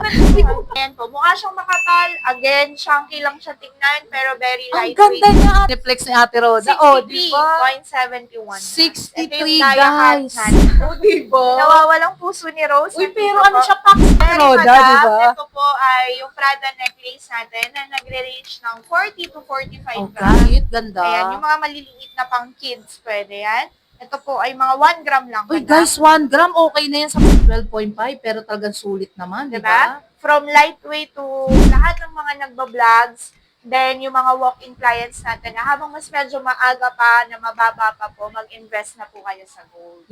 Ayan po, mukha siyang makapal. Again, chunky lang siya tingnan, pero very Ang lightweight. ganda niya. Reflex ni Ate Roda. Oh, di ba? 63.71. 63, guys. Oh, di ba? Nawawalang puso ni Rose. Uy, Nandito pero po. ano siya, Pax Ate Very Roda, madam, di ba? ito po ay yung Prada necklace natin na nagre-range ng 40 to 45 Oh, grams. kahit ganda. Ayan, yung mga maliliit na pang kids, pwede yan. Ito po ay mga 1 gram lang. Uy, madam. guys, 1 gram, okay na yan sa 12.5, pero talagang sulit naman, di ba? Diba? From lightweight to lahat ng mga nagba-vlogs, then yung mga walk-in clients natin na habang mas medyo maaga pa, na mababa pa po, mag-invest na po kayo sa gold.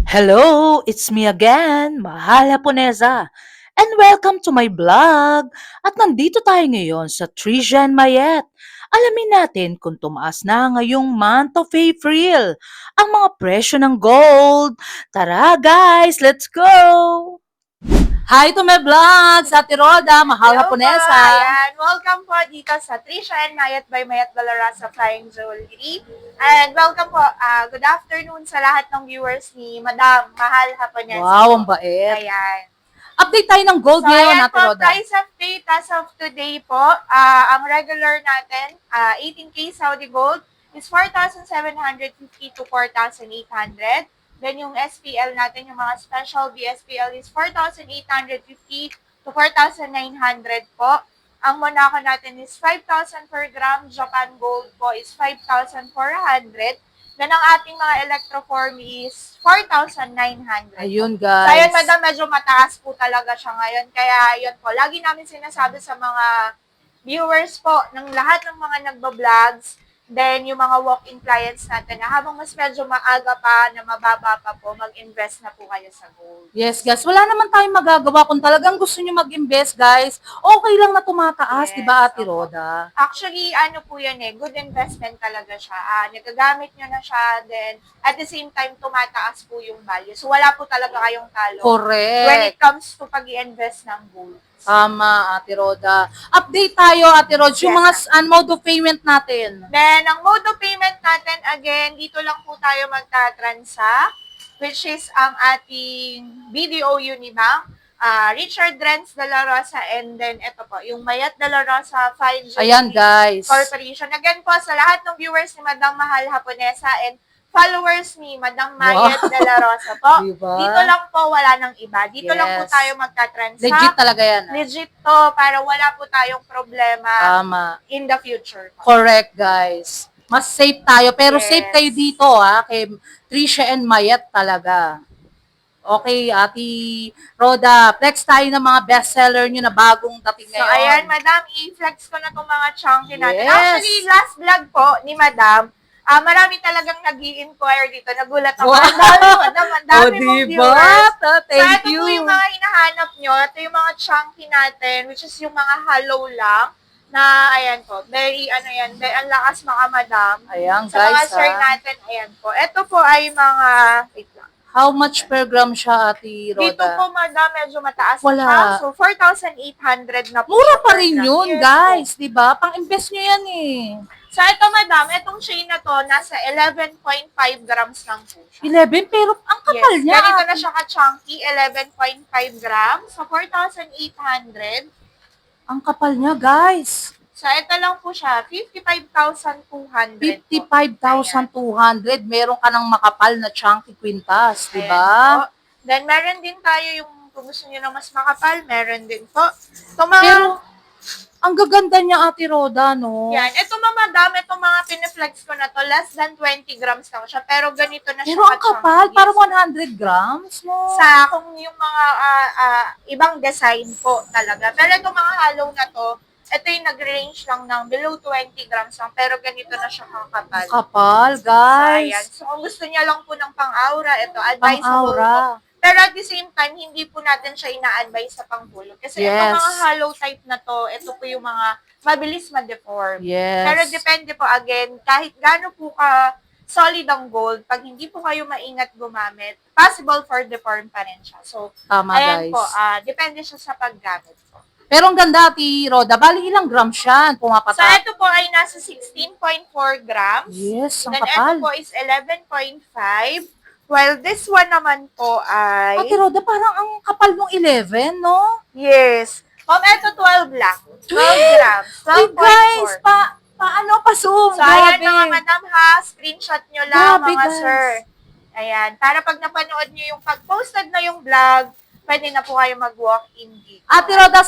Hello, it's me again, Mahal Japonesa. And welcome to my vlog. At nandito tayo ngayon sa Trijan Mayet. Alamin natin kung tumaas na ngayong month of April ang mga presyo ng gold. Tara guys, let's go! Hi to my vlogs, Ate Roda, Mahal Hello Japonesa. po, ayan. Welcome po dito sa Trisha and Mayat by Mayat Dolorosa Flying Jewelry. And welcome po, good afternoon sa lahat ng viewers ni Madam Mahal Japonesa. Wow, ang bait. Ayan. Update tayo ng gold So, ngayon, ayan Ate po, Roda. price update as of today po. Ang regular natin, 18K Saudi Gold is 4,750 to 4,800. Then yung SPL natin, yung mga special BSPL is 4,850 to 4,900 po. Ang Monaco natin is 5,000 per gram. Japan Gold po is 5,400. Then ang ating mga electroform is 4,900. Ayun, So, guys. ayun, madam, medyo mataas po talaga siya ngayon. Kaya, yun po, lagi namin sinasabi sa mga viewers po ng lahat ng mga nagba-vlogs, then yung mga walk-in clients natin na habang mas medyo maaga pa, na mababa pa po, mag-invest na po kayo sa gold. Yes, guys. Wala naman tayong magagawa. Kung talagang gusto nyo mag-invest, guys, okay lang na tumataas, Yes, di ba, Ate opo. Roda? Actually, ano po yan good investment talaga siya. Nagagamit nyo na siya, then at the same time, tumataas po yung value. So, wala po talaga kayong talo when it Correct. comes to pag-i-invest ng gold. Tama, Ate Roda. Update tayo, Ate Roda, yung Yes, mga mode of payment natin. Then, ang mode of payment natin, again, dito lang po tayo magtatransa, which is ang ating BDO Unibank, Richard Renz de la Rosa, and then ito po, yung Mayat de la Rosa Fine Jewelry Ayan, guys. Corporation. Again po, sa lahat ng viewers ni Madam Mahal Japonesa and followers ni Madam Mayat de la Rosa po, Diba? dito lang po, wala nang iba. Dito lang po Yes. tayo magtatransa. Legit talaga yan. Legit to, para wala po tayong problema Tama. in the future. Correct, guys. Mas safe tayo. Pero Yes. safe kayo dito, kay Trisha and Mayet talaga. Okay, Ate Roda, flex tayo ng mga bestseller nyo na bagong dating So, ngayon. ayan, Madam, i-flex ko na itong mga chunky natin. Yes. Actually, last vlog po ni Madam, marami talagang nag-i-inquire dito. Nagulat ako. Wow. Ang dami, Madam, ang dami mong viewers. Thank So, ito you. po yung mga hinahanap nyo. Ito yung mga chunky natin, which is yung mga hollow lang. Na, ayan po, very, ang lakas mga Madam. Ayan, Sa mga guys, sir natin, ayan po. Ito po ay mga, wait lang. How much per gram siya, Ate Roda? Dito po, Madam, medyo mataas Wala. na siya. So, 4,800 na po. Mura siya pa per rin gram. yun, Yes po. guys. Diba? Pang-invest nyo yan eh. So, ito, Madam, itong chain na to, nasa 11.5 grams lang po siya. 11, pero ang kapal Yes, niya. ganito na siya ka-chunky, 11.5 grams. So, 4,800. Ang kapal niya, guys. So, ito lang po siya, 55,200 po. 55,200. Meron ka ng makapal na chunky quintas, Ayan diba? po. Then, meron din tayo yung, kung gusto nyo na mas makapal, meron din po. Ito mga, Pero, ang gaganda niya, Ate Roda, no? yan. Ito Madam, itong mga piniflex ko na to, less than 20 grams lang siya. Pero ganito na siya Pero ang ka-chunky. kapal, Yes. parang 100 grams, no? Sa kung yung mga ibang design po talaga. Pero itong mga hollow na to, ito yung nag-range lang ng below 20 grams lang, pero ganito na siya kakapal. Kapal, So, ayan. guys. So, kung gusto niya lang po ng pang-aura, ito, advisable po. Pang-aura. Pero at the same time, hindi po natin siya ina-advise sa pang-bulog. Kasi Yes. itong mga hollow type na to, ito po yung mga mabilis ma-deform. Yes. Pero depende po, again, kahit gaano po ka solid ang gold. Pag hindi po kayo maingat gumamit, possible for deform pa rin siya. So, Tama, ayan guys. po, depende siya sa paggamit po. Pero ang ganda, Ate Roda. Bali, ilang grams siya So, pumapatak? ito po ay nasa 16.4 grams. Yes, ang Then, kapal. ito po is 11.5. While this one naman po ay... Ate Roda, parang ang kapal ng 11, no? Yes. Ma'am, ito 12 lang. 12 grams. Uy, guys, 12.4. paano pa-zoom? So, ayan mga madam ha, screenshot nyo lang Grabe, mga guys. sir. Ayan, para pag napanood nyo yung pag-posted na yung vlog, pwede na po kayo mag-walk-in dito. Ate Roda,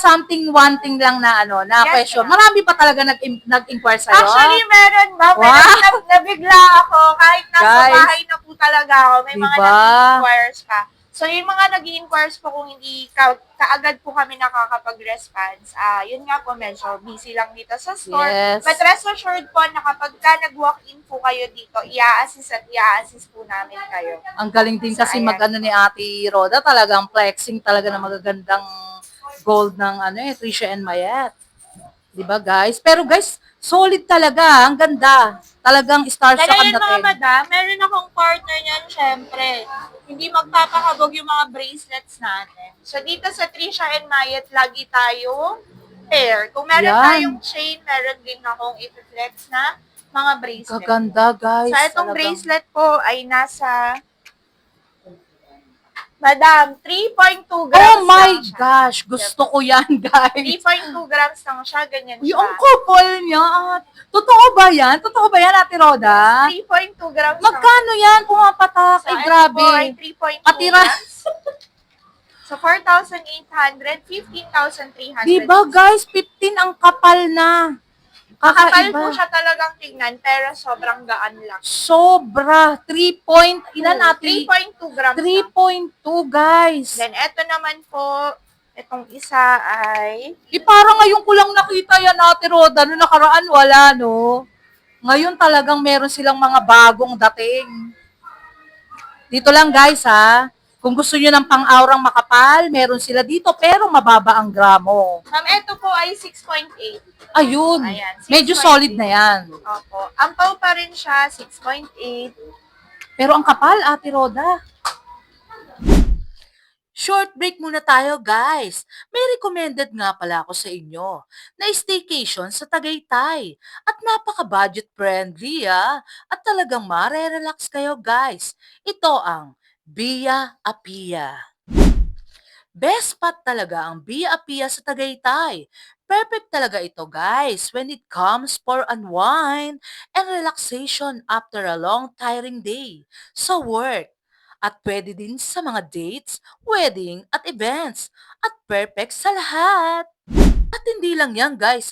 one thing lang na na Yes, question. ma'am. Marami pa talaga nag-inquire sa'yo? Actually, meron ma'am. Wow. Meron nabigla ako. Kahit nasa Guys. bahay na po talaga ako, may mga Diba? nag-inquires pa. So, yung mga nag-inquires po kung hindi kaagad po kami nakakapag-response, yun nga po, medyo busy lang dito sa store. Yes. But rest assured po na kapag nag-walk-in po kayo dito, i-assist po namin kayo. Ang galing din So, kasi ayan. mag-ano ni Ate Roda, talagang flexing talaga ng magagandang gold ng Tricia and Mayet. 'Di ba, guys? Pero guys, solid talaga, ang ganda. Talagang stars Kaya sa yun mga kandating. madam, meron akong partner niyan, syempre. Hindi magpapakabog yung mga bracelets natin. So, dito sa Tricia and Mayet, lagi tayong pair. Kung meron Yan. tayong chain, meron din akong i-flex na mga bracelet. Gaganda, guys. So, itong Talagang- bracelet po ay nasa, madam, 3.2 grams Oh my lang siya. gosh, gusto ko yan, guys. 3.2 grams lang siya, ganyan siya. Yung couple niya. Totoo ba yan? Totoo ba yan, Ate Roda? 3.2 grams lang. Magkano yan? Pumapatak. So, Ay, ito grabe. po ay 3.2 Katira. grams. So, 4,800, 15,300. Diba, guys? 15 ang kapal na. Kakapal Kakaiba. po siya talagang tignan, pero sobrang gaan lang. Sobra. 3 point, ilan ate? 3.2 grams lang. 3.2, guys. Then, eto naman po, itong isa ay... Parang ngayon ko lang nakita yan, Ate Roda. Noong nakaraan, wala, no? Ngayon talagang meron silang mga bagong dating. Dito lang, guys, ha? Kung gusto nyo ng pang-aurang makapal, meron sila dito, pero mababa ang gramo. Ma'am, ito po ay 6.8. Ayun. Ayan, Medyo 6.8. solid na yan. Opo. Ampaw pa rin siya, 6.8. Pero ang kapal, Ate Roda. Short break muna tayo, guys. May recommended nga pala ako sa inyo na staycation sa Tagaytay. At napaka-budget friendly, At talagang mare-relax kayo, guys. Ito ang Via Apia. Best spot talaga ang Via Apia sa Tagaytay. Perfect talaga ito, guys, when it comes for unwind and relaxation after a long tiring day sa work. At pwede din sa mga dates, wedding at events. At perfect sa lahat. At hindi lang yan, guys,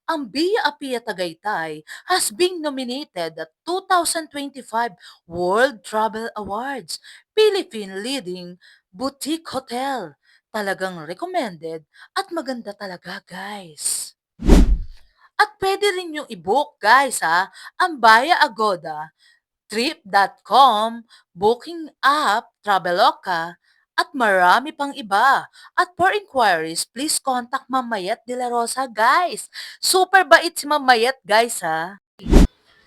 Ang Via Apia Tagaytay has been nominated at 2025 World Travel Awards, Philippine Leading Boutique Hotel. Talagang recommended at maganda talaga, guys. At pwede rin yung i-book, guys, ang Via Agoda, Trip.com, Booking App, Traveloka, at marami pang iba. At for inquiries, please contact Ma'am Mayet de la Rosa, guys. Super bait si Ma'am Mayet, guys,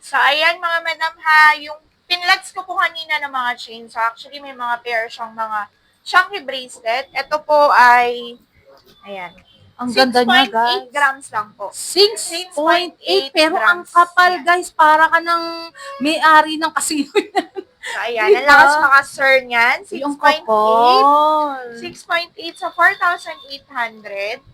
So, ayan mga madam ha, yung pinlags ko po kanina ng mga chain. So, actually, may mga pair siyang mga chunky bracelet. Ito po ay, ayan, Ang ganda niya, 6.8 guys. grams lang po. 6.8, pero ang grams. kapal, Yan. guys, para ka ng may-ari ng casino. So, ayan, Diba? ang lakas maka-sir niyan. Yung 6.8. kapal. 6.8 sa 4,800.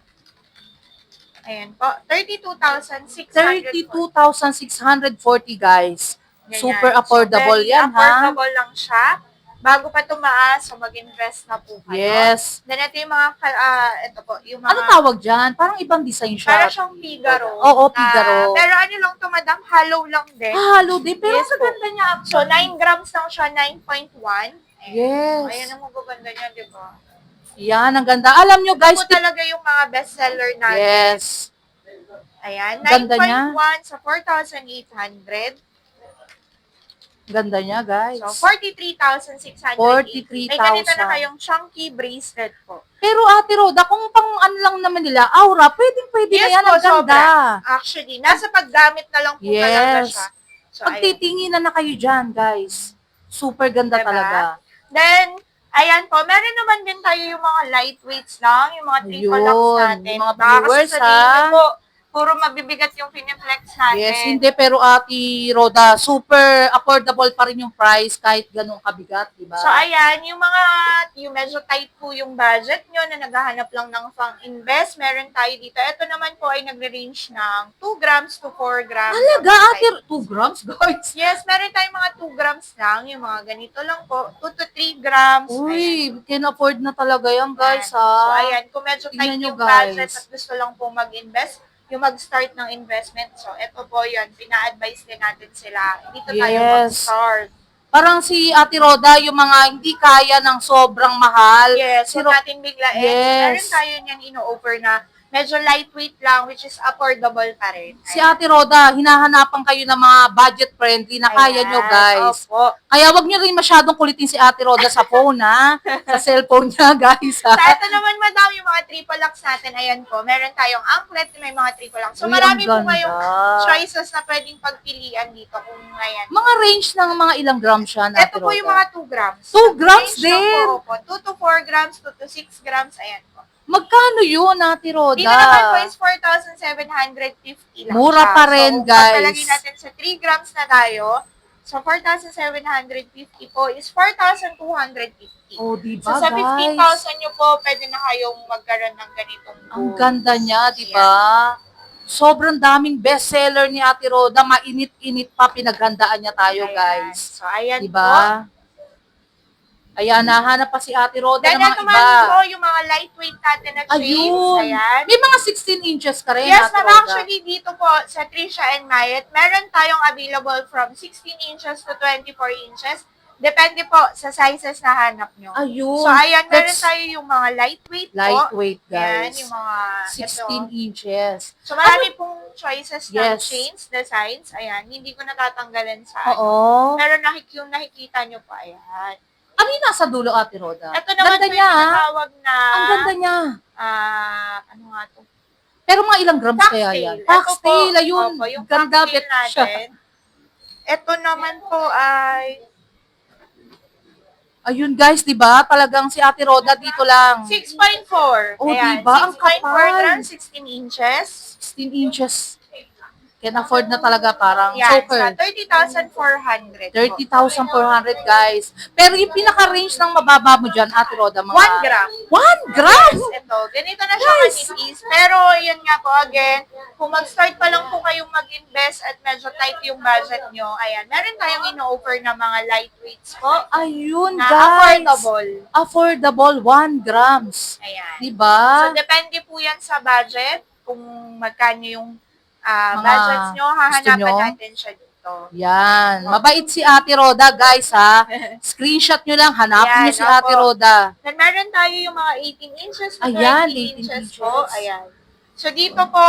Ayan po, 32,600. 32,640, guys. Ganyan. Super affordable So, very yan, affordable lang siya. Bago pa tumaas, so mag-invest na po kayo. Yes. Then ito yung mga, ito po, yung mga, Ano tawag dyan? Parang ibang design siya. para siyang Figaro. Oo, Figaro. Pero ano lang to, madam, hollow lang din. Halo din, pero Yes sa po. ganda niya. So, 9 grams lang siya, 9.1. Yes. Ayan ang magaganda niya, di ba? Yan, ang ganda. Alam nyo, guys, Ito po talaga yung mga bestseller natin. yes. Ayan, Ganda niya. 9.1 sa 4,800. Ganda niya, guys. So, 43,680. 43,000. May ganito na kayong chunky bracelet po. Pero Ate Roda, kung pang ano lang naman nila, aura, pwede na Yes yan. po, Ang ganda. Actually, nasa paggamit na lang po talaga Yes. siya. So, ayan. Pagtitinginan na kayo dyan, guys. Super ganda Diba? talaga. Then, ayan po, meron naman din tayo yung mga lightweights lang, yung mga triple locks Ayun, natin. yung mga Baka kasi viewers, sabihin niyo ha? po, puro mabibigat yung piniflex natin. Yes, hindi, pero Ate Roda, super affordable pa rin yung price kahit ganun kabigat, di ba? So, ayan, yung medyo tight po yung budget nyo na naghahanap lang ng pang-invest, meron tayo dito. Ito naman po ay nagre-range ng 2 grams to 4 grams. Talaga, of Ate, size. 2 grams, guys? Yes, meron tayong mga 2 grams lang, yung mga ganito lang po, 2 to 3 grams. Ayan. Uy, can afford na talaga yan, guys, So, ha? ayan, kung medyo tight Tingnan nyo, yung budget guys. at gusto lang po mag-invest, yung mag-start ng investment. So, ito po yun, pina-advise din natin sila. Dito tayo Yes. mag-start. Parang si Ate Roda, yung mga hindi kaya ng sobrang mahal. Yes, Si so natin biglain. Yes. Meron tayo niyang ino-offer na medyo lightweight lang, which is affordable pa rin. Si Ate Roda, hinahanapan kayo ng mga budget friendly na kaya Ayan, nyo, guys. Opo. Kaya wag nyo rin masyadong kulitin si Ate Roda sa phone, ha? Sa cellphone niya, guys, ha? So, ito naman, madam, yung mga triple locks natin. Ayan po, meron tayong anklet, may mga triple locks. So, Uy, marami ang po ganda. ngayong choices na pwedeng pagpilian dito kung ayan. Mga range ng mga ilang grams siya, na Ate Ito po Roda? yung mga 2 grams. 2 grams Range lang din? Po, opo. 2 to 4 grams, 2 to 6 grams, ayan po. Magkano yun, Ate Roda? Dito naman po is 4,750 lang Mura siya. pa rin, so, guys. Pagkalagay natin sa 3 grams na tayo, so 4,750 po is 4,250. Oh, di So, ba, sa guys? 15,000 nyo po, pwede na kayong magkaroon ng ganitong Ang gold. ganda niya, di ba? Sobrang daming bestseller ni Ate Roda. Mainit-init pa, pinaghandaan niya tayo, Ayan. guys. So, ayan Di po. ba? Ayan, nahanap pa si Ate Roda Then, ng mga ito iba. man po, yung mga lightweight natin na chains. Ayun. Ayan. May mga 16 inches ka rin, Yes, Ate ma'am. Roda. Actually, dito po sa Trisha and Mayet, meron tayong available from 16 inches to 24 inches. Depende po sa sizes na hanap nyo. Ayun. So, ayan, meron That's tayo yung mga lightweight po. lightweight, Ayan, guys. yung mga 16 ito. inches. So, marami pong choices ng Yes. chains, designs. Ayan, hindi ko natatanggalan sa Oo. Pero yung nakikita nyo po, ayan. Ano yung nasa dulo, Ate Roda? Ito naman Ganda po niya, yung ha? tinatawag na, Ang ganda niya. ano nga to? Pero mga ilang grams kaya yan? Ito po, Foxtail, ayun. opo, yung Ganda, foxtail bet siya. natin. Ito naman po ay Ayun, guys, di ba? Talagang si Ate Roda dito lang. 6.4. Oh, Ayan, diba? Ang 6.4 kapal. grams, 16 inches. 16 inches. Can afford na talaga, parang Yan, choker. sa 30,400 po. 30,400, guys. Pero yung pinaka-range ng mababa mo dyan, Ate Roda, mga... 1 gram. 1 gram? Yes, ito. Ganito na siya manipis. Pero, yun nga po, again, kung mag-start pa lang po kayong mag-invest at medyo tight yung budget nyo, ayan, meron tayong ino-offer na mga lightweights po Ayun, na guys. affordable. Affordable, 1 grams. Ayan. Diba? So, depende po yan sa budget, kung magkano yung Mga budgets nyo, gusto hahanapan nyo? natin siya dito. Yan. Mabait si Ate Roda, guys, ha? Screenshot nyo lang, hanapin Yan, nyo si Ate opo. Roda. Then, meron tayo yung mga 18 inches to Ayan, 20 18 inches po. inches. Ayan. So, dito po,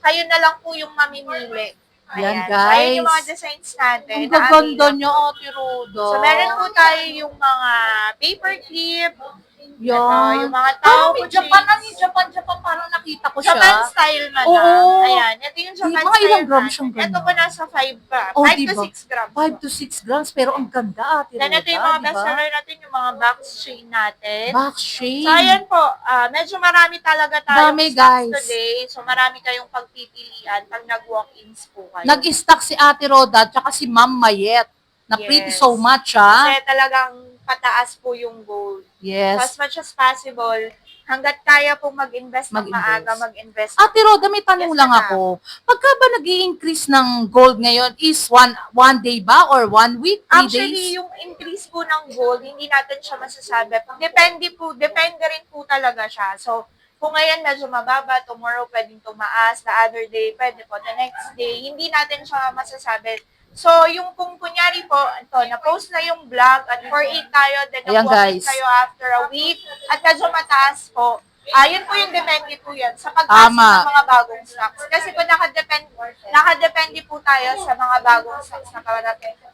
kayo na lang po yung mamimili. Yan, Ayan. So, ayan yung guys. mga designs natin. Ang na gaganda available. nyo, Ate Roda. So, meron po tayo yung mga paper clip, Yan. yung mga Parang tao may Japan, ano yung Japan, parang nakita ko siya. Japan style, madam. Oo. Ayan. Ito yung Japan Mga style ilang grams natin. siyang ganun? Ito po nasa 5 pa. Oh, 5 to diba? 6 grams. 5 to 6 grams, pero ang ganda, Ate Roda. Then, ito yung mga diba? bestseller natin, yung mga box chain natin. Back shade. So, ayan po, medyo marami talaga tayong Dami, stocks guys. today. So, marami kayong pagpipilian pag nag-walk-ins po kayo. Nag-stock si Ate Roda, tsaka si Ma'am Mayet, na pretty Yes. so much, ha? Kasi talagang pataas po yung gold. So, Yes. as much as possible, hanggat kaya pong mag-invest ng Mag-invest. maaga, mag-invest. Ate Roda, may tanong Yes, lang ma'am. ako. Pagka ba nag increase ng gold ngayon, is one day ba or 1 week, 3 Actually, days? yung increase po ng gold, hindi natin siya masasabi. Depende rin po talaga siya. So, kung ngayon medyo mababa, tomorrow pwedeng tumaas, the other day pwede po, the next day, hindi natin siya masasabi. So, yung kung kunyari po, ito, na-post na yung vlog at 4.8 tayo, then Ayan, nag-walk-in guys. kayo after a week, at medyo mataas po, Yun po yung depende po yan sa pagpasok Tama. ng mga bagong stocks. Kasi po nakadepende po tayo sa mga bagong stocks na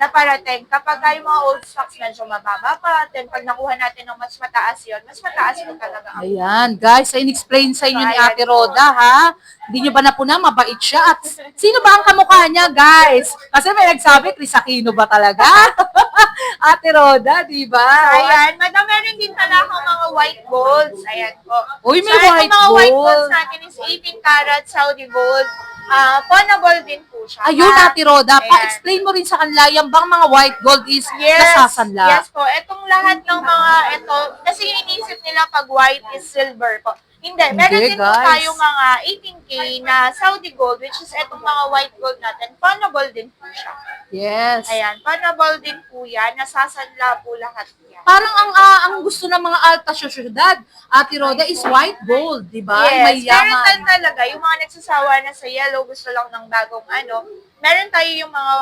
parating. Kapag yung mga old stocks medyo mababa pa, then pag nakuha natin ng mas mataas yun, mas mataas po talaga ang Ayan, guys, in-explain sa inyo ni Ayan Ate po. Roda, ha? Hindi nyo ba napuna, mabait siya? At sino ba ang kamukha niya, guys? Kasi may nagsabi, Chris Aquino ba talaga? Ate Roda, di ba? So, ayan. Madam, meron din pala akong mga white golds. Ayan po. Uy, may So, white mga white gold. golds natin is 18 karat Saudi gold. Pawnable din po siya. Ayun, Ate Roda, Ayan. pa-explain mo rin sa kanila, yung bang mga white gold is nasasanla. Yes po. Etong lahat ng mga ito, kasi inisip nila pag white is silver po. Hindi. Meron Hindi, din po guys. tayo mga 18K na Saudi gold, which is etong mga white gold natin. Pawnable din po siya. Yes. Ayan. Pawnable din po yan. Nasasanla po lahat yan. Parang ang gusto ng mga alta syudad, Ate Roda, is white gold, di ba? May Yes, meron yaman. tayo talaga. Yung mga nagsasawa na sa yellow, gusto lang ng bagong meron tayo yung mga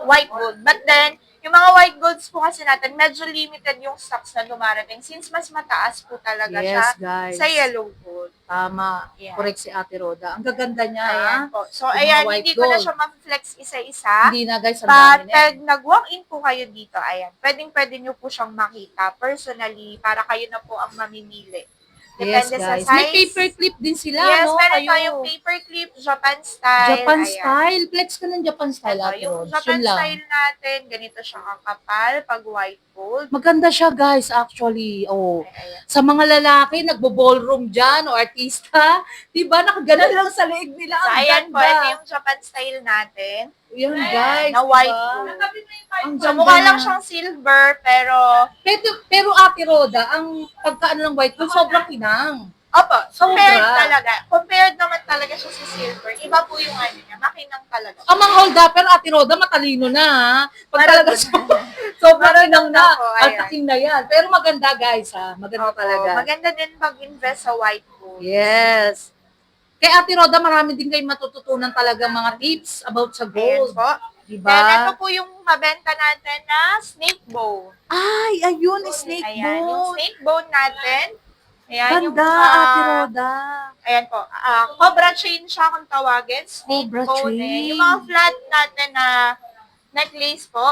white gold. But then, yung mga white golds po kasi natin, medyo limited yung stocks na dumarating since mas mataas po talaga siya Yes, guys. sa yellow gold. Tama. Yan. Correct si Ate Roda. Ang gaganda niya, Ayan ha? po. So, Yung mga ayan, white hindi ko na gold. siya ma-flex isa-isa. Hindi na, guys. Ang But, dami na. pag nag-walk-in po kayo dito, ayan, pwede nyo po siyang makita personally para kayo na po ang mamimili. Yes, Depende guys. sa size. May paper clip din sila, Yes, no? meron Kayo. tayong paper clip, Japan style. Japan ayan. style. Flex ka ng Japan style, Ito, Ate yung Rods. Japan Yun lang. style natin, ganito siya kakapal pag white gold. Maganda siya, guys, actually. Oh. Ayan. Sa mga lalaki, nagbo-ballroom dyan o artista, di ba? Nakaganan lang sa leeg nila. So, Ang ayan po, ganda. ito yung Japan style natin. Yan, guys. Na white diba? gold. Ang So, ganda mukha lang niya. siyang silver, pero, Pero Ate Roda, ang pagkaano ng white gold, sobrang kinang. opo, compared Sobra. talaga. Compared naman talaga siya sa silver. Iba po yung niya, makinang talaga. Ang mga hold-upper, Ate Roda, matalino na, ha? Pag talaga sobrang kinang na, po, ang ayan. taking na yan. Pero maganda, guys, ha? Maganda Opo, talaga. maganda din pag-invest sa white gold. Yes. Kay Ate Roda, marami din kayong matututunan talagang mga tips about sa Ayan gold. po. Diba? Then, ito po yung mabenta natin na snake bone. Ay, ayun, snake Ayan, yung bone. snake bone natin. Ayan, Ganda, yung, Ate Roda. ayan po, cobra chain siya kung tawagin. Snake Cobra bone. chain. Yung mga flat natin na necklace po,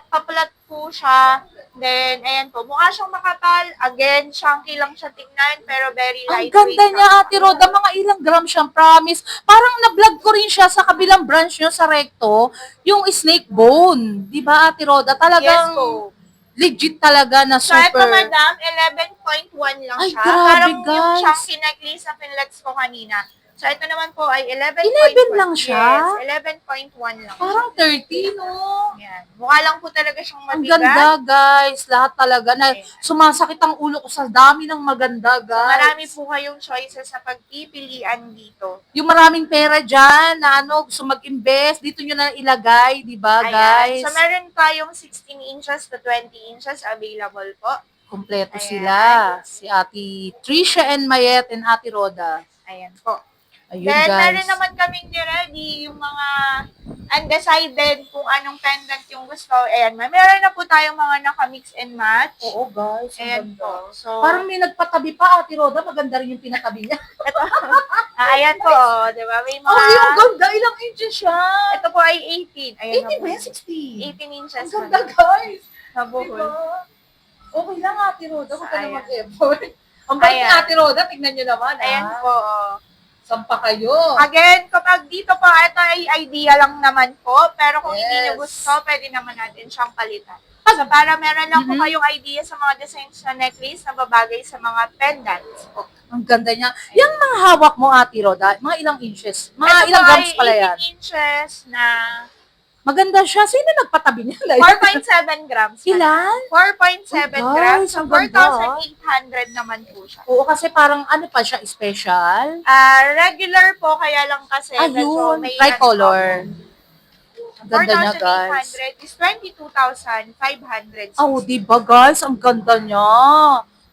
pa-flat po siya. Then, ayan po, mukha siyang makapal. Again, chunky lang siya tingnan, pero very Ang lightweight. ganda niya, Ate Roda. Mga ilang gram siyang promise. Parang na-vlog ko rin siya sa kabilang branch nyo sa Recto, yung snake bone. Di ba, Ate Roda? Yes Talagang po. legit talaga na So, ito, super. madam, 11.1 lang Ay, siya. grabe, Parang yung guys. chunky necklace na pinlex ko kanina. So, ito naman po ay 11.1. 11 lang siya? Yes, 11.1 lang. Parang 30, no? Yan. Mukha lang po talaga siyang Ang mabigat. ganda, guys. Lahat talaga. Na, Okay. sumasakit ang ulo ko sa dami ng maganda, So, guys. marami po kayong choices sa pagpipilian dito. Yung maraming pera dyan, na gusto mag-invest, dito nyo na ilagay, di ba, Ayan. guys? So, meron tayong 16 inches to 20 inches available po. Kompleto Ayan. sila. Si Ate Trisha and Mayet and Ate Roda. Ayan po. Ayun, Then, guys. meron naman kaming ready yung mga undecided kung anong pendant yung gusto. Ayan, meron na po tayong mga naka-mix and match. Oo, guys. Ang Ayan ganda. po. So, Parang may nagpatabi pa, Ate Roda. Maganda rin yung pinatabi niya. ito, ayan po, di ba? May mga, Ay, ang ganda. Ilang inches siya? ito po ay 18. Ayan 18 ba na yan? po. 16? 18 inches. Ang ganda, guys. Nabuhol. Diba? Okay lang, Ate Roda. Huwag ka na Ayan. mag-effort. Ang bait ni Ayan. Ate Roda. Tignan nyo naman, Ayan po. oh. Sampa kayo. Again, kapag dito po, ito ay idea lang naman po. Pero kung hindi nyo Yes. gusto, pwede naman natin siyang palitan. So, para meron lang po Mhm. kayong idea sa mga designs na necklace na babagay sa mga pendants po. Ang ganda niya. Yung mga hawak mo, Ate Roda, mga ilang inches? Mga Ito ilang po grams ay pala yan? 18 inches na Maganda siya. Sino nagpatabi niya? 4.7 grams. Ilan? 4.7 Oh, grams. guys, So, ang ganda. 4,800 naman po siya. Oo, kasi parang ano pa siya, special. Regular po, kaya lang kasi medyo Ayun, may tricolor. Ang ganda niya, guys. 4,800 is 22,500. Oh, di ba guys? Ang ganda niya.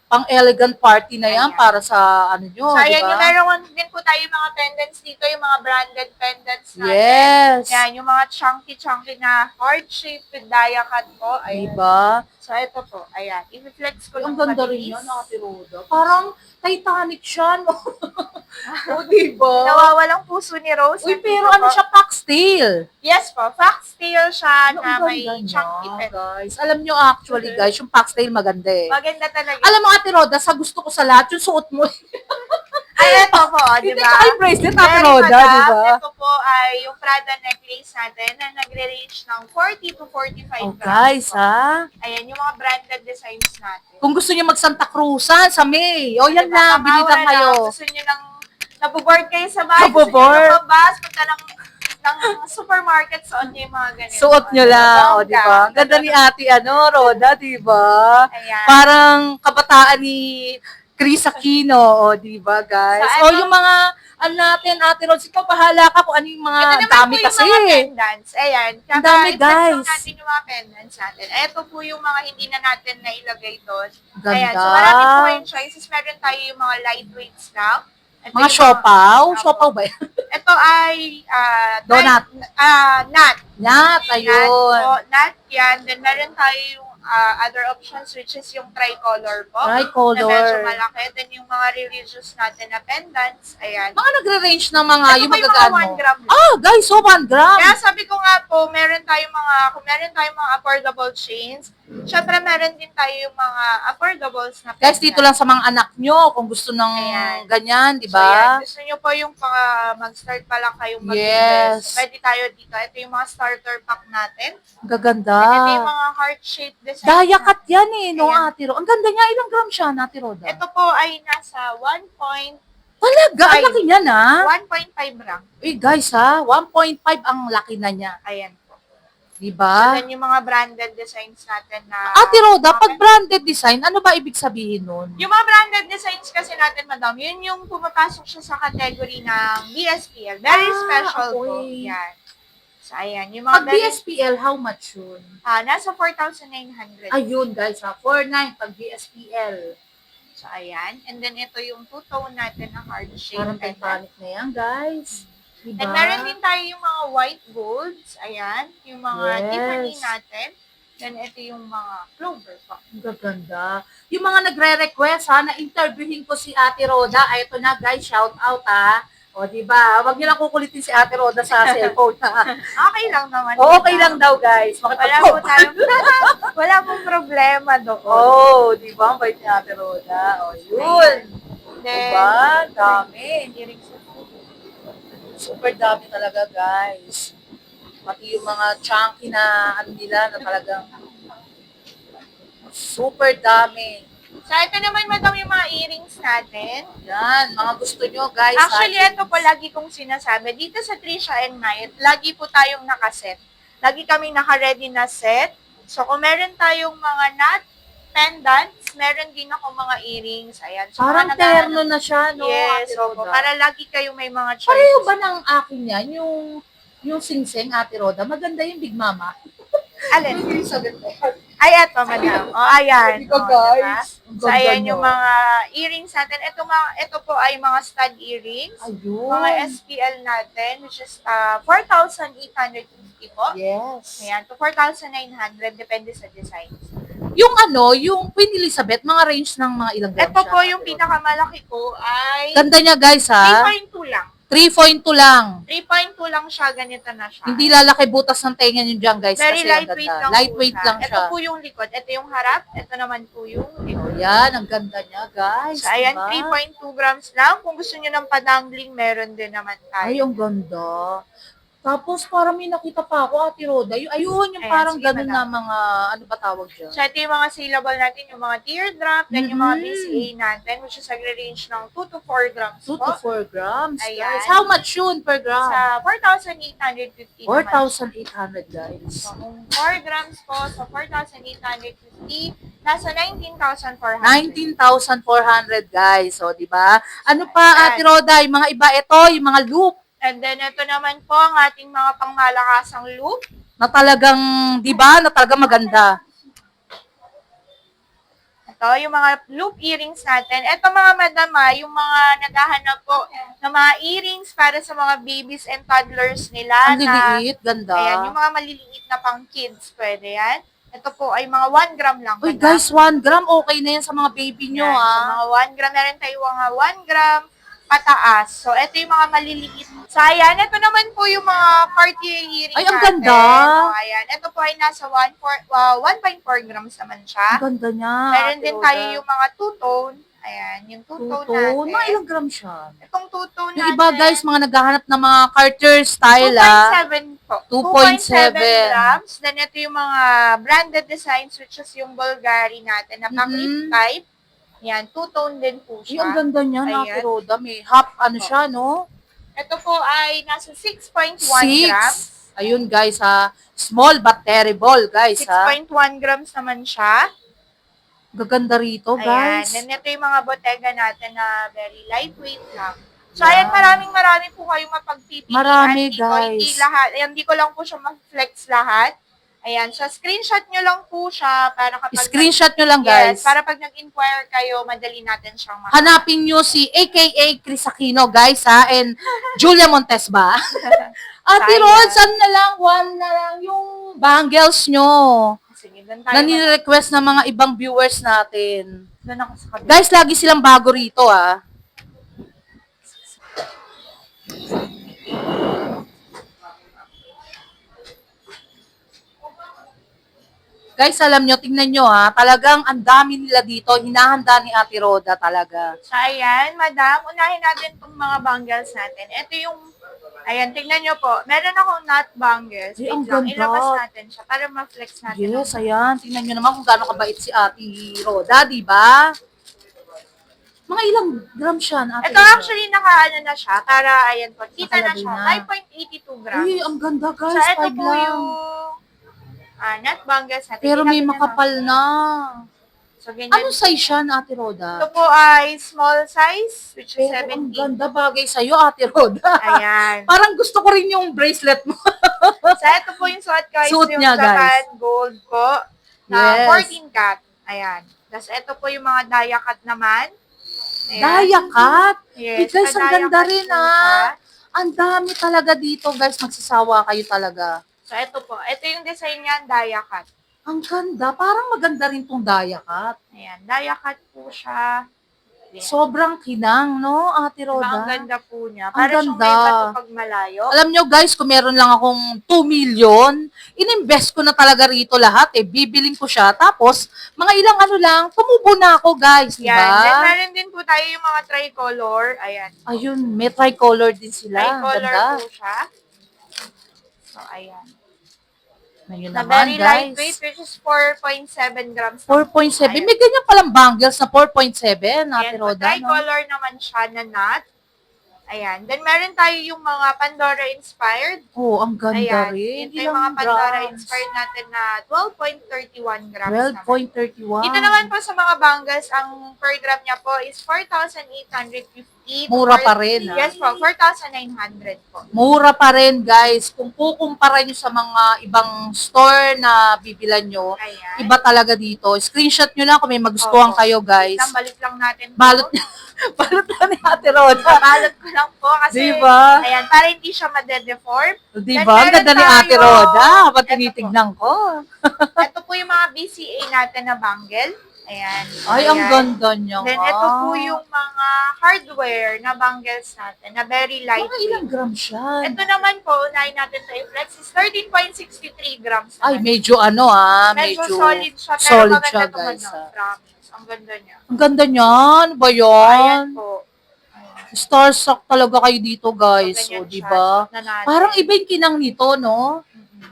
pang-elegant party na yan Ayan. para sa ano nyo, So, di ayan, yung ba? meron din po tayo yung mga pendants dito, yung mga branded pendants natin. Yes. Ayan, yung mga chunky na heart shape with dia cut po. Di Ayan. ba? So, ito po. Ayan. I-flex ko Ang lang ganda rin mabilis. yan, Ate Roda. Parang Titanic siya, no? O, di ba? Nawawalang puso ni Rose. Uy, Nandito pero po. ano siya, foxtail. Yes po. Foxtail siya Ano, na ang may ganda chunky niya, pendant. guys. Alam nyo actually, guys, yung foxtail maganda eh. Maganda talaga. Alam mo, Ate Roda, sa gusto ko sa lahat, yung suot mo. Ay, ito po, di Hindi ba? ka yung bracelet, Ate Very Roda, madam. di ba? Ito po ay yung Prada necklace natin na nagre-range ng 40 to 45 Oh, grams guys, po. ha? Ayan, yung mga branded designs natin. Kung gusto niyo mag Santa Cruzan sa May, o yan Diba, lang, pang-aura bilitan lang, kayo. Gusto nyo nang nabuboard kayo sa bahay, gusto nyo Naboboard. nang mabas, punta ng supermarket, suot nyo yung mga ganito. Suot nyo lang, o, Bongga. di ba? Ganda ni Ate, Roda, di ba? Ayan. Parang kabataan ni Chris Aquino, o, di ba, guys? Sa O, ano- yung mga, ano natin, Ate Rod, ikaw bahala ka kung ano yung mga Ito naman dami po yung kasi. mga pendants. Ayan. Ang dami, I-flex lang guys. natin yung mga pendants natin. Ito po yung mga hindi na natin nailagay doon. Ganda. Ayan. So, marami po kayong choices. Meron tayo yung mga lightweights lang. Ito Mga yung siopaw? Apo. Siopaw ba yan? Ito ay Donut. nut. Nat, ayun. Nut yan. Then, meron tayo yung other options which is yung tricolor po. Na medyo Tricolor. malaki. Then, yung mga religious natin na pendants. Ayan. Mga nagre-range ng mga, Ito yung po yung mga magagaano. 1 gram. Ah, guys, so 1 gram. Kaya sabi ko nga po, kung meron tayong mga affordable chains, syempre meron din tayo yung mga affordables na Guys, dito lang sa mga anak nyo, kung gusto ng Ayan. ganyan, di So, yan. ba? Gusto nyo po yung mag-start pa lang kayong Yes. mag-invest. Pwede tayo dito. Ito yung mga starter pack natin. Gaganda. Ito yung mga heart-shaped design. Daya cut yan eh, no, Ayan. Ate Ro. Ang ganda niya. Ilang gram siya, Ate Roda? Ito po ay nasa Talaga, ang Five. laki niya na. 1.5 gram. Uy, guys ha, 1.5 ang laki na niya. Ayan po. Di So, ba? then yung mga branded designs natin na... Ate Roda, mga pag branded design, ano ba ibig sabihin nun? Yung mga branded designs kasi natin, madam, yun yung pumapasok siya sa category ng BSPL. Very special po. okay. Yan. So, ayan. Yung mga Pag BSPL, how much yun? nasa 4,900. Ayun, guys ha, 4.9 pag BSPL. So, ayan. And then, ito yung two-tone natin na heart shape. Parang Titanic na yan, guys. Diba? And meron din tayo yung mga white golds. Ayan. Yung mga Yes. Tiffany natin. Then, ito yung mga clover pa. Ang gaganda. Yung mga nagre-request ha, na interviewin ko si Ate Roda, ay ito na guys, shout out ha. O, diba? Huwag niyo lang kukulitin si Ate Roda sa cellphone ha. Okay lang naman. O, okay lang daw guys. Wala po tayong, wala pong problema doon. Oh, diba? Ang bait ni Ate Roda. O, yun. Then, Diba? Dami. earrings. Super dami talaga guys. Pati yung mga chunky na ano nila na talagang super dami. So, ito naman, madam, yung mga earrings natin. Yan, mga gusto nyo guys. Actually, ha? ito po lagi kong sinasabi. Dito sa Trisha and Mayet, lagi po tayong nakaset. Lagi kaming naka-ready na set. So, kung meron tayong mga nut, pendants, meron din ako mga earrings. Ayan. So, Parang mga naghahanap- terno na siya, no? Yes, Ate opo. Roda? Para lagi kayong may mga choices. Pareho ba ng akin yan? Yung sing-sing, Ate Roda? Maganda yung Big Mama. Alin? Yung sagot ko. Ay, eto, madam. O, ayan. Sabi ko, O, guys. diba? Ang So, ganda ayan nyo. yung mga earrings natin. Ito po ay mga stud earrings. Ayun. Mga SPL natin, which is 4,850 po. Yes. Ayan, to 4,900, depende sa design. Yung yung Queen Elizabeth, mga range ng mga ilang gram Ito siya, po Ate yung Roda? pinakamalaki ko ay Ganda niya guys ha. 3.2 lang. 3.2 lang. 3.2 lang siya, ganito na siya. Hindi lalaki butas ng tenga nyo dyan guys. Very kasi ang lightweight ganda. lang Lightweight po lang siya. siya. Ito po yung likod. Ito yung harap. Ito naman po yung likod. Yan, ang ganda niya guys. So, ayan, diba? 3.2 grams lang. Kung gusto nyo ng padangling, meron din naman tayo. Ay, ang ganda. Tapos parang may nakita pa ako, Ate Roda. Ayun, yung Ayan, parang sige, ganun na madam. mga, ano ba tawag dyan? So, ito yung mga saleable natin, yung mga teardrop, then yung mga Mhm. BCA natin, which is nagre-range ng 2 to 4 grams 2 po. to 4 grams, Ayan. guys. How much yun per gram? Sa 4,850 naman. 4,800, guys. So, kung 4 grams po, so 4,850, nasa 19,400. 19,400, guys. So, di ba? Ano pa, Ate Ayan. Roda? Yung mga iba, ito, yung mga loop And then, ito naman po ang ating mga pangmalakasang loop. na talagang, di ba, na talagang maganda. Ito, yung mga loop earrings natin. Ito mga madama, yung mga naghahanap po ng mga earrings para sa mga babies and toddlers nila. Ang liliit, ganda. Ayan, yung mga maliliit na pang kids, pwede yan. Ito po ay mga 1 gram lang. Uy, madam. guys, 1 gram, okay na yan sa mga baby nyo, Yan, so ah. mga 1 gram, meron tayo mga 1 gram pataas. So, ito yung mga maliliit. So, ayan, ito naman po yung mga Cartier earring Ay, ang natin. ganda. So, ayan, ito po ay nasa 1.4 grams naman siya. Ang ganda niya. Meron Ate din Roda. tayo yung mga two-tone. Ayan, yung two-tone Two-tone. natin. Mga ilang gram siya? Itong two-tone Yung natin. iba, guys, mga naghahanap ng mga Cartier style, 2.7 po. 2.7 grams. Then, ito yung mga branded designs, which is yung Bulgari natin na pang-lip type. Yan, two-tone din po Ay, ang siya. ganda niya, Ayan. Ate Roda. May half, ano siya, no? Ito po ay nasa 6.1 6. grams. Ayun, guys, ha. Small but terrible, guys, ha. 6.1 grams naman siya. Gaganda rito, Ayan. guys. Then, ito yung mga bottega natin na very lightweight lang. So, ayan, marami po kayong mapagpipilian. Marami, dito. guys. Hindi lahat. Ayan, hindi ko lang po siya ma-flex lahat. Ayan, so screenshot nyo lang po siya para kapag... Screenshot nyo lang, guys. Yes, para pag nag-inquire kayo, madali natin siyang makita. Hanapin nyo si AKA Chris Aquino, guys, ha? And Julia Montes ba? Ate Sayang. Rod, saan na lang? One na lang yung bangles nyo. Sige, doon tayo. Na nire-request ng mga ibang viewers natin. Doon ako sa kabila. Guys, lagi silang bago rito, ah. Guys, alam nyo, tingnan nyo, ha. Talagang ang dami nila dito. Hinahanda ni Ate Roda talaga. So, ayan, madam, unahin natin itong mga bangles natin. Ito yung, ayan, tingnan nyo po. Meron akong knot bangles. Ay, ang Wait lang, ganda. ilabas natin siya para ma-flex natin. Yes, ayan. Tingnan nyo naman kung gaano kabait si Ate Roda, di ba? Mga ilang gram siya, Ate Ito Roda? actually nakaano na siya para, ayan po, kita na Nakalagay siya. na. 5.82 grams. Uy, ang ganda, guys. So, ito 5 po lang. yung knot bangles natin. Pero Hindi may natin makapal na. So, ganyan. Anong size siya, Ate Roda? Ito po ay small size, which is Pero ang 17. ganda bagay sa'yo, Ate Roda. Ayan. Parang gusto ko rin yung bracelet mo. So, ito po yung suot ko. Suot yung niya, Japan Gold po. Na Yes. 14 cat. Ayan. Tapos, ito po yung mga dia cut naman. Ayan. Daya cut. Yes. Guys, ang pa-dia ganda cut rin, po ah. siya. Ang dami talaga dito, guys. Magsasawa kayo talaga. So, ito po. Ito yung design niyan, dia cut. Ang ganda. Parang maganda rin tong daya cut. Ayan. Dia cut po siya. Ayan. Sobrang kinang, no, Ate Diba, ang Roda? ganda po niya. Ang Para siyang ganda. may bato pag malayo. Alam nyo, guys, kung meron lang akong 2 million, ininvest ko na talaga rito lahat, eh. Bibiling ko siya. Tapos, mga ilang ano lang, tumubo na ako, guys, di Yan. Then, ba? meron din po tayo yung mga tricolor. Ayan. Ayun, may tricolor din sila. Ang Tricolor ganda. po siya. So, ayan. Ayun Na naman, very guys. lightweight, which is 4.7 grams. 4.7. Ayan. May ganyan palang bangles na 4.7, Ate Ayan, Roda, no? tricolor naman siya na knot. Ayan. Then, meron tayo yung mga Pandora-inspired. Oh, ang ganda Ayan. rin. Ito yung mga Ilang grams? Pandora-inspired natin na 12.31 grams naman. 12.31. Dito naman po sa mga bangles, ang per gram niya po is 4,850. Mura pa rin, ah. Yes po, 4,900 po. Mura pa rin, guys. Kung kukumpara nyo sa mga ibang store na bibilan nyo, Ayan. iba talaga dito. Screenshot nyo lang kung may magustuhan Opo. kayo, guys. Balik lang natin po. Balot, balot na ni Ate Roda. Balot ko lang po kasi, Diba? ayan, para hindi siya made-deform. Diba? Ang meron ganda ni Ate tayo- Roda. Habang Eto tinitignan ko. Ito po yung mga BCA natin na bangle. Ayan. Ay, ang Ayan. ganda niya. Then, ito po yung mga hardware na bangles natin na very light. Mga ilang gram siya? Ito naman po, unahin natin sa i-flex is 13.63 grams. Ay, naman. medyo ano Medyo solid siya. Pero solid maganda siya, itong guys. ano, promise. Ang ganda niya. Ang ganda niyan. Ba Ayan yan? po. Ayan. Starstruck talaga kayo dito, guys. Ganyan O, siya. diba? Na natin. Parang iba yung kinang nito, no? Mhm.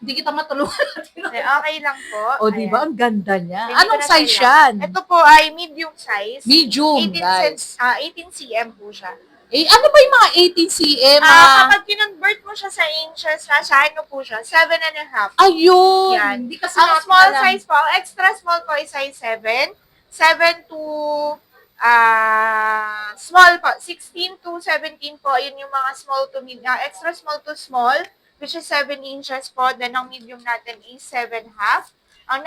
Hindi kita matulungan. Okay lang po. O, diba? Ayan. Ang ganda niya. Hindi ko Anong na size kailangan. yan? Ito po ay medium size. Medium, 18 guys. 18 cm po siya. Eh, ano ba yung mga 18 cm? Kapag kinonvert mo siya sa inches, nasa ano po siya, 7.5. Ayun. Yan. Hindi kasi Ang natin small alam. size po, ang extra small po is size 7. 7 to small po. 16 to 17 po, yun yung mga small to extra small to small, which is 7 inches po. Then, ang medium natin is 7.5. Ang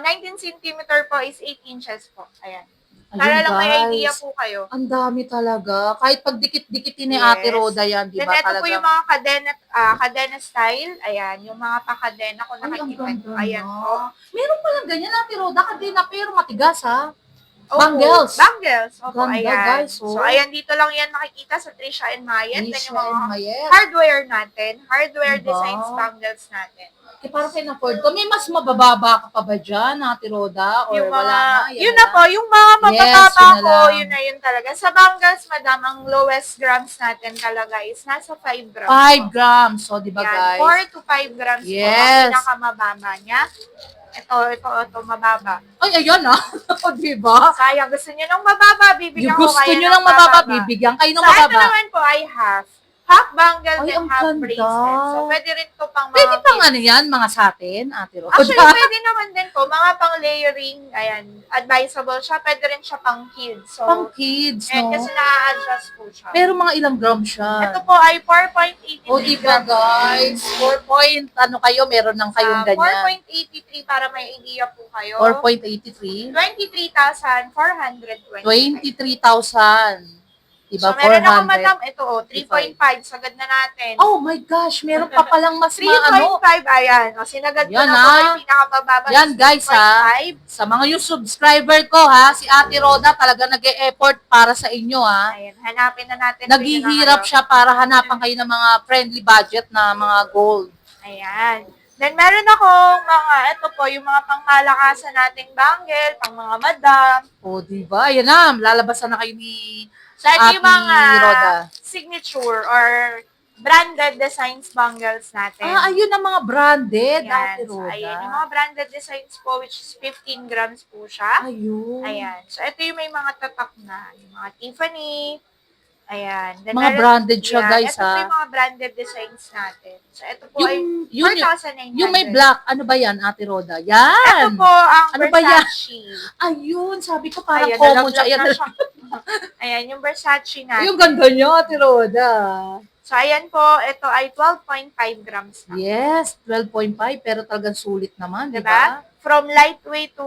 19 centimeter po is 8 inches po. Ayan. Ayun, Para lang may idea guys. po kayo. Ang dami talaga. Kahit pag dikit-dikitin ni Ate Yes. Roda yan, di Then, ba? ito po yung mga kadena style. Ayan, yung mga pakadena kung Ay, ang nakikita ganda nyo. Ayan na. po. Meron palang ganyan, Ate Roda. Kadena, pero matigas, ha? Opo, Bangles. Bangles. Opo, Ganda, ayan. guys, oh. So, ayan, dito lang yan nakikita sa Trisha and Mayet. Then, Trisha yung mga and Mayet. hardware natin. Hardware Diba? designs bangles natin. Eh, parang can-afford ko. May mas mabababa ka pa ba dyan, Ate Roda? Or Yung mga, wala na? Yan yun na na po, lang? yung mga Yes, mapapapa yun na ko, lang. yun na yun talaga. Sa bangles, madam, ang lowest grams natin talaga is nasa 5 grams. 5 po. grams. So, di ba, Yan, guys? 4 to 5 grams po. Yes. Ang pinakamababa niya. Ito, mababa. Ay, ayun, ha? O, di ba? Sayang, gusto niyo ng mababa, bibigyan Yung ko gusto kayo nyo ng ng mababa, bibigyan kayo ng So, ito mababa. naman po ay half. Half bangle Ay, and ang half ganda. bracelet. So, pwede rin to pang mga Pwede pang kids. ano yan, mga satin, Ate Roda? Actually, pwede naman din po. Mga pang layering, ayan, advisable siya. Pwede rin siya pang kids. So, Pang kids, and no? kasi na-adjust po siya. Pero mga ilang grams siya. Ito po ay 4.83 O, di ba, guys? 4 point, ano kayo, meron lang kayong ganyan. 4.83 para may idea po kayo. 4.83? 23,420. 23,000. Diba? So, meron ako, 400. madam, ito, 3.5. Sagad na natin. Oh my gosh, meron pa palang mas 3.5, ayan. O, sinagad ko Yan, na po ha? yung pinakamababa. Yan, guys, ha? 3.5. Sa mga yung subscriber ko, ha? Si Ate Roda talaga nag-e-effort para sa inyo, ha? Ayan, hanapin na natin. Naghihirap siya para hanapan kayo ng mga friendly budget na mga gold. Ayan. Then, meron akong mga, ito po, yung mga pangmalakasan nating bangle, pang mga madam. O, diba? Ayan na, lalabasan na kayo ni So, ito yung Ate mga Roda. signature or branded designs bangles natin. Ah, ayun ang mga branded, Ayan. Ate So, Roda. ayan. Yung mga branded designs po, which is 15 grams po siya. Ayun. Ayan. So, ito yung may mga tatak na. Yung mga Tiffany. Ayan. Then, Mga branded siya, yan. guys, Ito po ha? yung mga branded designs natin. So, ito po ay Yung 4,900. yung may black, ano ba yan, Ate Roda? Yan! Ito po ang Ano ba yan? Versace. Ayun, sabi ko parang Ayan, common siya. nalaglag Ayan, na siya. Ayan, yung Versace natin. yung ganda niya, Ate Roda. So, ayan po, ito ay 12.5 grams na. Yes, 12.5, pero talagang sulit naman, di Diba? ba? From lightweight to,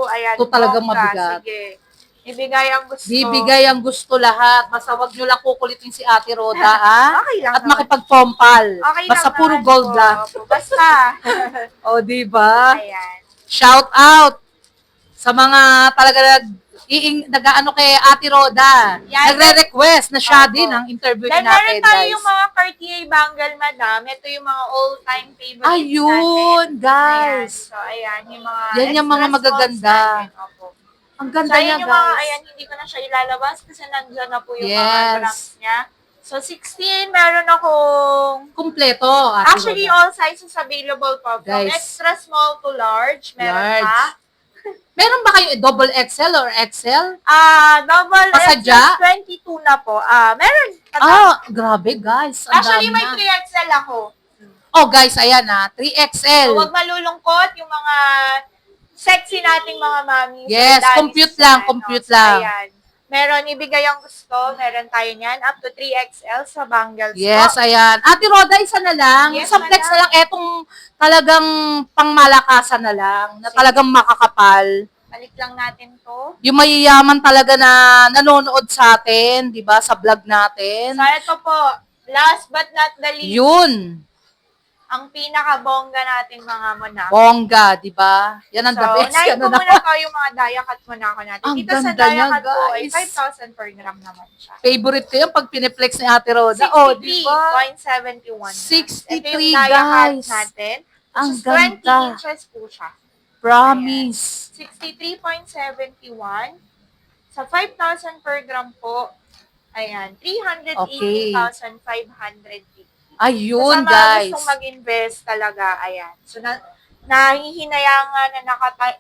ayan, To talagang bongga. mabigat. Sige. Ibigay ang gusto. Bibigay ang gusto lahat. Basta wag nyo lang kukulitin si Ate Roda, ha? Okay lang At naman. makipagpompal. Okay Basta lang puro naman gold po. lang. Opo, basta. O, di ba? Ayan. Shout out sa mga talaga nag-ano kay Ate Roda. Yan. Nagre-request na siya Opo. din ang interview Then, natin, meron tayo guys. yung mga Cartier bangle, madam. Ito yung mga all-time favorites Ayun, natin. guys. Ayan. So, ayan, yung mga Yan yung mga extra smalls magaganda. natin. Opo. Ang So, ganda ayan niya, yung mga, guys. ayan, hindi ko na siya ilalabas kasi nandiyan na po yung Yes. mga grams niya. So, 16, meron akong, Kumpleto, Ate actually, Roda. all sizes available po. From Guys. extra small to large, meron Large. pa. Meron ba kayo double XL or XL? Double Pasadya? XS 22 na po. Meron. Grabe, guys. Ang Actually, dami may na. 3XL ako. Oh, guys, ayan na. 3XL. So, huwag malulungkot yung mga sexy nating mga mami. Yes, compute lang, compute lang. Ayan. Meron, ibigay ang gusto. Meron tayo niyan. Up to 3XL sa bangles Yes, po. ayan. Ate Roda, isa na lang. Yes, Isang flex madam. na lang. Etong talagang pangmalakasan na lang. Na talagang makakapal. Balik lang natin to. Yung mayayaman talaga na nanonood sa atin, di ba, sa vlog natin. So, ito po. Last but not the least. Yun. Ang pinaka-bongga natin mga muna. Bongga, di ba? Yan ang the best. Unahin Yan ko ang muna to yung mga diakat muna ako natin. Ang Dito sa ganda niya, diakat po ay guys. 5,000 per gram naman siya. favorite ko yung pag piniplex ni Ate Roda. Oh, di ba? 63.71. 63, Ito yung diakat guys. natin. Ang Which is 20 ganda. inches po siya. Promise. 63.71. Sa 5,000 per gram po, ayan, Okay. 380,550. Ayun, So, sa mga guys. gustong mag-invest talaga, ayan. So, nahihinayangan na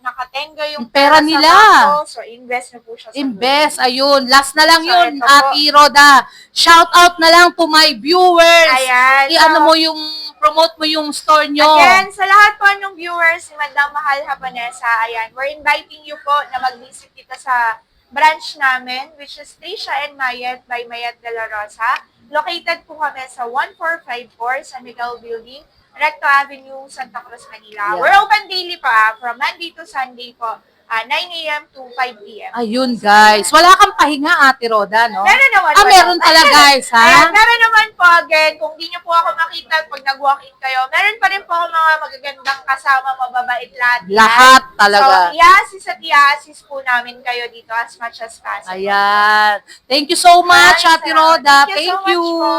nakatenga yung Pera sa nila. bangko. So, invest na po siya sa Invest, ayun. Last na lang So, yun, ito po. Ate Roda. Shout out na lang to my viewers. Ayan. I-ano mo yung, promote mo yung store nyo. Again, sa lahat po ng viewers, si Madam Mahal Habanesa, ayan, we're inviting you po na mag-visit dito sa branch namin, which is Trisha and Mayet by Mayet de la Rosa. Located po kami sa 1454 San Miguel Building, Recto Avenue, Santa Cruz, Manila. Yeah. We're open daily pa, from Monday to Sunday po, 9 a.m. to 5 p.m. Ayun, guys. Wala kang pahinga, Ate Roda, no? Meron naman. Ah, meron pala, guys, Ayan, ha? meron naman po, again, kung di nyo po ako makita pag nag-walk-in kayo, meron pa rin po ako mga magagandang kasama, mababait lahat. Lahat talaga. So, i-assist at i-assist po namin kayo dito as much as possible. Ayan. Thank you so much, Ate Roda. Thank so you. much po.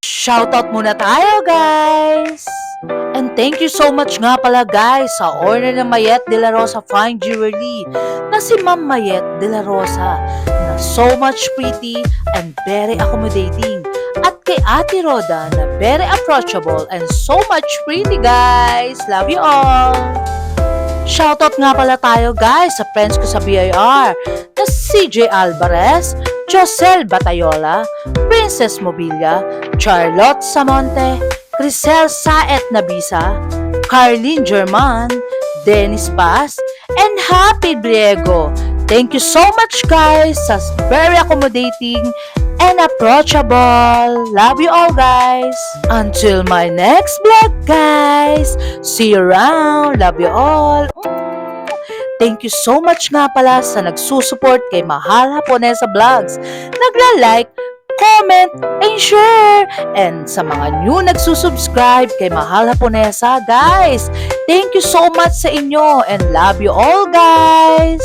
Shoutout muna tayo, guys! And thank you so much nga pala, guys, sa owner ng Mayet De La Rosa Fine Jewelry na si Ma'am Mayet De La Rosa na so much pretty and very accommodating. At kay Ate Roda na very approachable and so much pretty, guys! Love you all! Shoutout nga pala tayo, guys, sa friends ko sa BIR na CJ Alvarez, Josel Batayola, Princess Mobilia, Charlotte Samonte, Crisel Saet Nabisa, Carlene German, Dennis Paz, and Happy Briego. Thank you so much, guys, sa very accommodating and approachable. Love you all, guys. Until my next vlog, guys. See you around. Love you all. Thank you so much nga pala sa nagsusupport kay Mahal Haponesa Vlogs. Nagla-like, comment, and share. And sa mga new nagsusubscribe kay Mahal Haponesa, guys. Thank you so much sa inyo and love you all, guys.